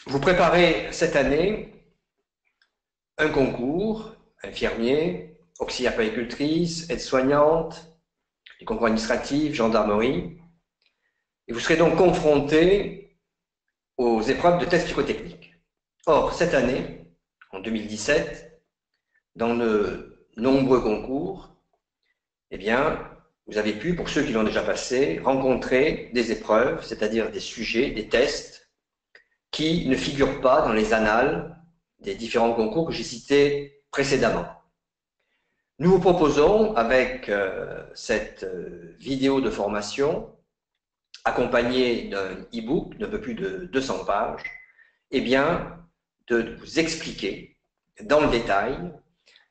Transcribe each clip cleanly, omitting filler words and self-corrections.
Vous préparez cette année un concours, infirmier, auxiliaire puéricultrice, aide-soignante, les concours administratifs, gendarmerie, et vous serez donc confronté aux épreuves de tests psychotechniques. Or, cette année, en 2017, dans de nombreux concours, eh bien, vous avez pu, pour ceux qui l'ont déjà passé, rencontrer des épreuves, c'est-à-dire des sujets, des tests, qui ne figurent pas dans les annales des différents concours que j'ai cités précédemment. Nous vous proposons, avec cette vidéo de formation, accompagnée d'un e-book d'un peu plus de 200 pages, eh bien, de vous expliquer dans le détail,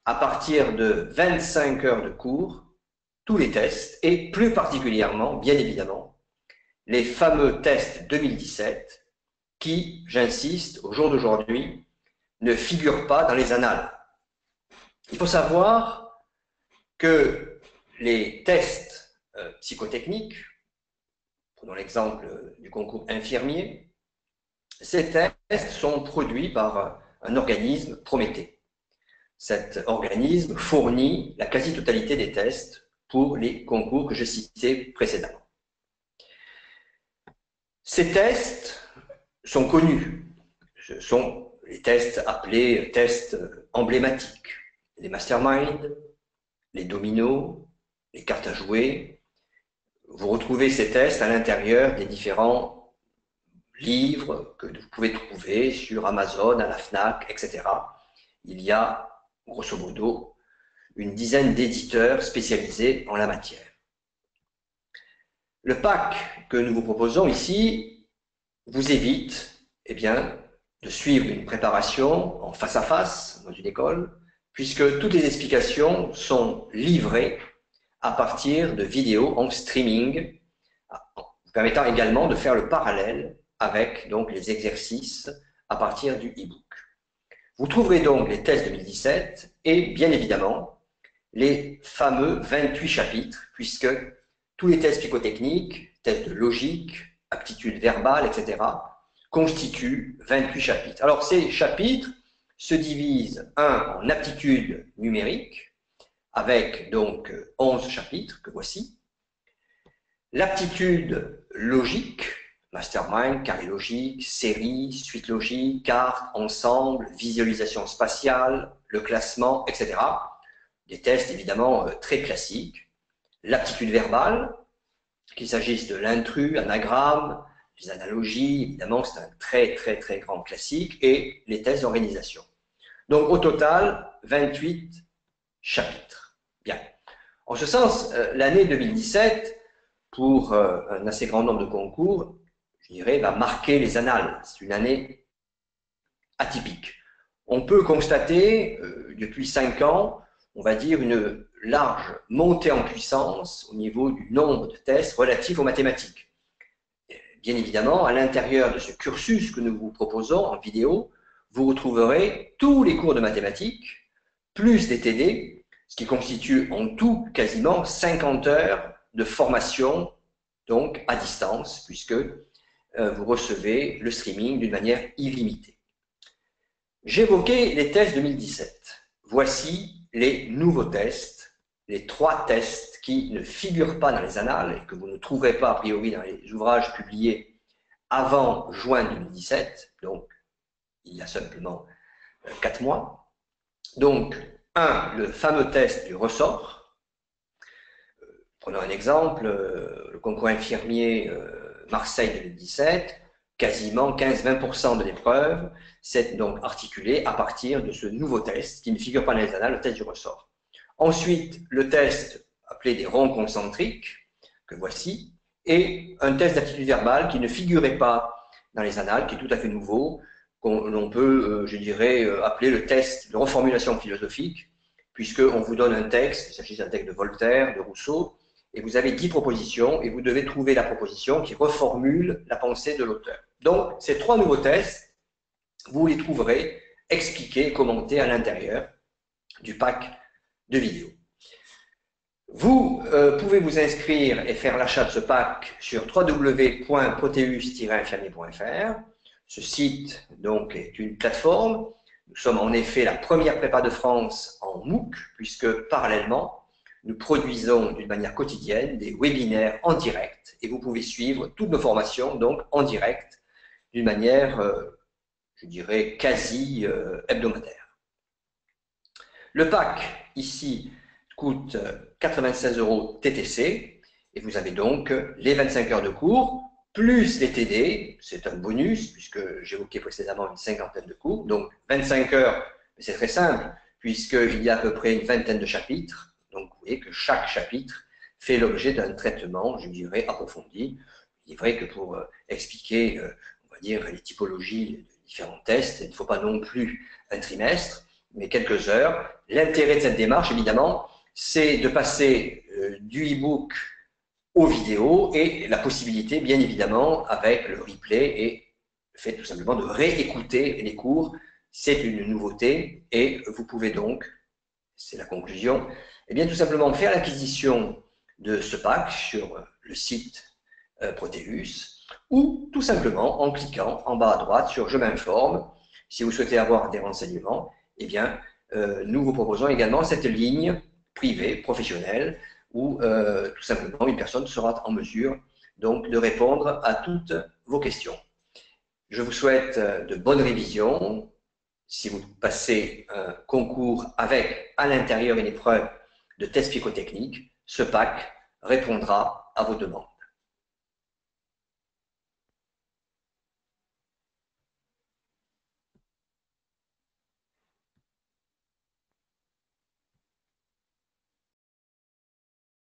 à partir de 25 heures de cours, tous les tests, et plus particulièrement, bien évidemment, les fameux tests 2017 qui, j'insiste, au jour d'aujourd'hui, ne figurent pas dans les annales. Il faut savoir que les tests psychotechniques, prenons l'exemple du concours infirmier, ces tests sont produits par un organisme Prométhée. Cet organisme fournit la quasi-totalité des tests pour les concours que je citais précédemment. Ces tests sont connus. Ce sont les tests appelés tests emblématiques. Les masterminds, les dominos, les cartes à jouer. Vous retrouvez ces tests à l'intérieur des différents livres que vous pouvez trouver sur Amazon, à la FNAC, etc. Il y a, grosso modo, une dizaine d'éditeurs spécialisés en la matière. Le pack que nous vous proposons ici vous évite de suivre une préparation en face à face dans une école, puisque toutes les explications sont livrées à partir de vidéos en streaming, vous permettant également de faire le parallèle avec donc les exercices à partir du e-book. Vous trouverez donc les tests 2017 et bien évidemment les fameux 28 chapitres, puisque tous les tests psychotechniques, tests de logique, aptitude verbale, etc., constituent 28 chapitres. Alors ces chapitres se divisent, un en aptitude numérique, avec donc 11 chapitres que voici. L'aptitude logique, mastermind, carré logique, série, suite logique, carte, ensemble, visualisation spatiale, le classement, etc. Des tests évidemment très classiques. L'aptitude verbale, qu'il s'agisse de l'intrus, anagramme, les analogies, évidemment c'est un très grand classique, et les tests d'organisation. Donc au total, 28 chapitres. Bien. En ce sens, l'année 2017, pour un assez grand nombre de concours, je dirais, va marquer les annales. C'est une année atypique. On peut constater, depuis 5 ans, on va dire une large montée en puissance au niveau du nombre de tests relatifs aux mathématiques. Bien évidemment, à l'intérieur de ce cursus que nous vous proposons en vidéo, vous retrouverez tous les cours de mathématiques, plus des TD, ce qui constitue en tout quasiment 50 heures de formation, donc à distance, puisque vous recevez le streaming d'une manière illimitée. J'évoquais les tests 2017. Voici les nouveaux tests, les 3 tests qui ne figurent pas dans les annales et que vous ne trouverez pas a priori dans les ouvrages publiés avant juin 2017, donc il y a simplement 4 mois. Donc, le fameux test du ressort. Prenons un exemple, le concours infirmier Marseille 2017, quasiment 15-20% de l'épreuve, c'est donc articulé à partir de ce nouveau test qui ne figure pas dans les annales, le test du ressort. Ensuite, le test appelé des ronds concentriques, que voici, et un test d'aptitude verbale qui ne figurait pas dans les annales, qui est tout à fait nouveau, qu'on peut, je dirais, appeler le test de reformulation philosophique, puisqu'on vous donne un texte, il s'agit d'un texte de Voltaire, de Rousseau, et vous avez 10 propositions, et vous devez trouver la proposition qui reformule la pensée de l'auteur. Donc, ces 3 nouveaux tests, vous les trouverez expliqués, commentés à l'intérieur du pack de vidéos. Vous pouvez vous inscrire et faire l'achat de ce pack sur www.proteus-infirmier.fr. Ce site donc, est une plateforme. Nous sommes en effet la première prépa de France en MOOC, puisque parallèlement, nous produisons d'une manière quotidienne des webinaires en direct et vous pouvez suivre toutes nos formations donc en direct d'une manière, je dirais, quasi hebdomadaire. Le pack ici coûte 96 € TTC et vous avez donc les 25 heures de cours plus les TD, c'est un bonus puisque j'évoquais précédemment une cinquantaine de cours, donc 25 heures, c'est très simple puisqu'il y a à peu près une vingtaine de chapitres, donc vous voyez que chaque chapitre fait l'objet d'un traitement, je dirais, approfondi. Il est vrai que pour expliquer, on va dire, les typologies de différents tests, il ne faut pas non plus un trimestre, mais quelques heures. L'intérêt de cette démarche, évidemment, c'est de passer du e-book aux vidéos et la possibilité, bien évidemment, avec le replay et le fait tout simplement de réécouter les cours, c'est une nouveauté et vous pouvez donc, c'est la conclusion, eh bien tout simplement faire l'acquisition de ce pack sur le site Proteus ou tout simplement en cliquant en bas à droite sur « Je m'informe ». Si vous souhaitez avoir des renseignements, eh bien, nous vous proposons également cette ligne privée, professionnelle, où tout simplement une personne sera en mesure donc de répondre à toutes vos questions. Je vous souhaite de bonnes révisions. Si vous passez un concours avec à l'intérieur une épreuve de test psychotechnique, ce pack répondra à vos demandes.